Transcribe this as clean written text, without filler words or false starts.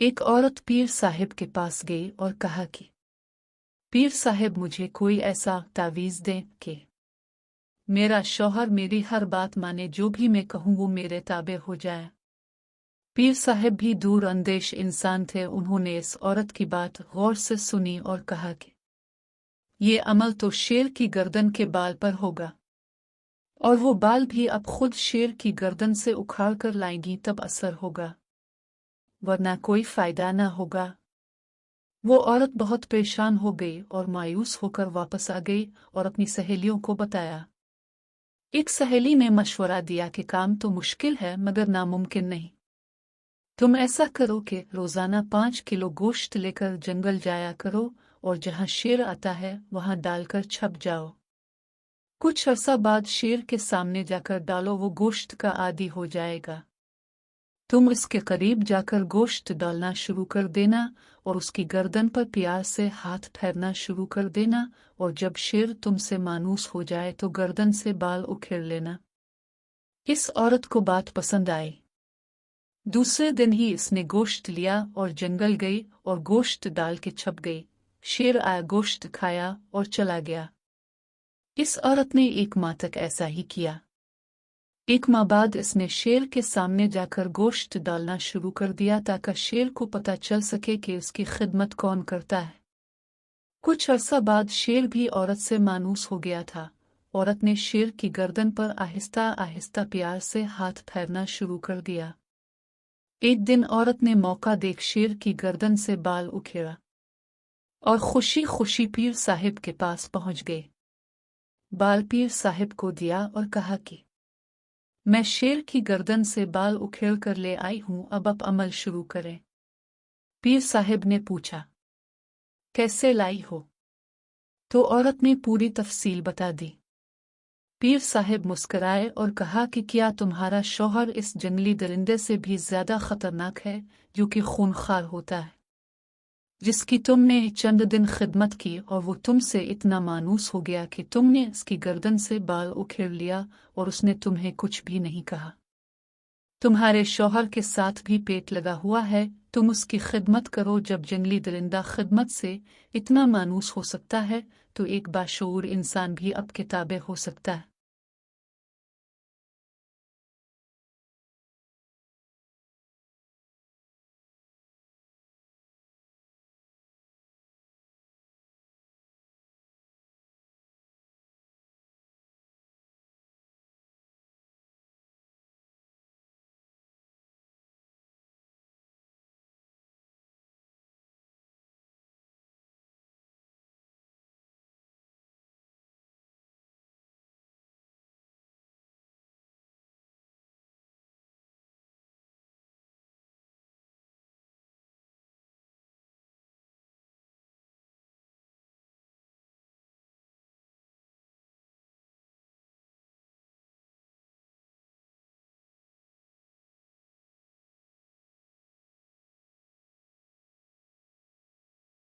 एक औरत पीर साहिब के पास गई और कहा कि पीर साहिब मुझे कोई ऐसा तावीज़ दें कि मेरा शौहर मेरी हर बात माने, जो भी मैं कहूँ वो मेरे ताबे हो जाए। पीर साहिब भी दूर अंदेश इंसान थे। उन्होंने इस औरत की बात गौर से सुनी और कहा कि ये अमल तो शेर की गर्दन के बाल पर होगा, और वो बाल भी अब खुद शेर की गर्दन से उखाड़ कर लाएंगी तब असर होगा, वरना कोई फायदा न होगा। वो औरत बहुत परेशान हो गई और मायूस होकर वापस आ गई और अपनी सहेलियों को बताया। एक सहेली ने मशवरा दिया कि काम तो मुश्किल है मगर नामुमकिन नहीं। तुम ऐसा करो कि रोजाना 5 किलो गोश्त लेकर जंगल जाया करो और जहां शेर आता है वहां डालकर छप जाओ। कुछ अरसा बाद शेर के सामने जाकर डालो, वो गोश्त का आदी हो जाएगा। तुम इसके करीब जाकर गोश्त डालना शुरू कर देना और उसकी गर्दन पर प्यार से हाथ फेरना शुरू कर देना, और जब शेर तुमसे मानूस हो जाए तो गर्दन से बाल उखेड़ लेना। इस औरत को बात पसंद आई। दूसरे दिन ही इसने गोश्त लिया और जंगल गई और गोश्त डाल के छप गई। शेर आया, गोश्त खाया और चला गया। इस औरत ने 1 माह तक ऐसा ही किया। 1 माह बाद इसने शेर के सामने जाकर गोश्त डालना शुरू कर दिया ताकि शेर को पता चल सके कि उसकी खिदमत कौन करता है। कुछ अरसा बाद शेर भी औरत से मानूस हो गया था। औरत ने शेर की गर्दन पर आहिस्ता आहिस्ता प्यार से हाथ फेरना शुरू कर दिया। एक दिन औरत ने मौका देख शेर की गर्दन से बाल उखेड़ा और खुशी खुशी पीर साहिब के पास पहुंच गए। बाल पीर साहिब को दिया और कहा कि मैं शेर की गर्दन से बाल उखेड़ कर ले आई हूं, अब आप अमल शुरू करें। पीर साहिब ने पूछा, कैसे लाई हो? तो औरत ने पूरी तफसील बता दी। पीर साहिब मुस्कराए और कहा कि क्या तुम्हारा शौहर इस जंगली दरिंदे से भी ज्यादा खतरनाक है, जो कि खूनखार होता है, जिसकी तुमने चंद दिन खिदमत की और वो तुमसे इतना मानूस हो गया कि तुमने इसकी गर्दन से बाल उखेड़ लिया और उसने तुम्हें कुछ भी नहीं कहा। तुम्हारे शौहर के साथ भी पेट लगा हुआ है, तुम उसकी खिदमत करो। जब जंगली दरिंदा खिदमत से इतना मानूस हो सकता है तो एक बाशऊर इंसान भी अब के ताबे हो सकता है।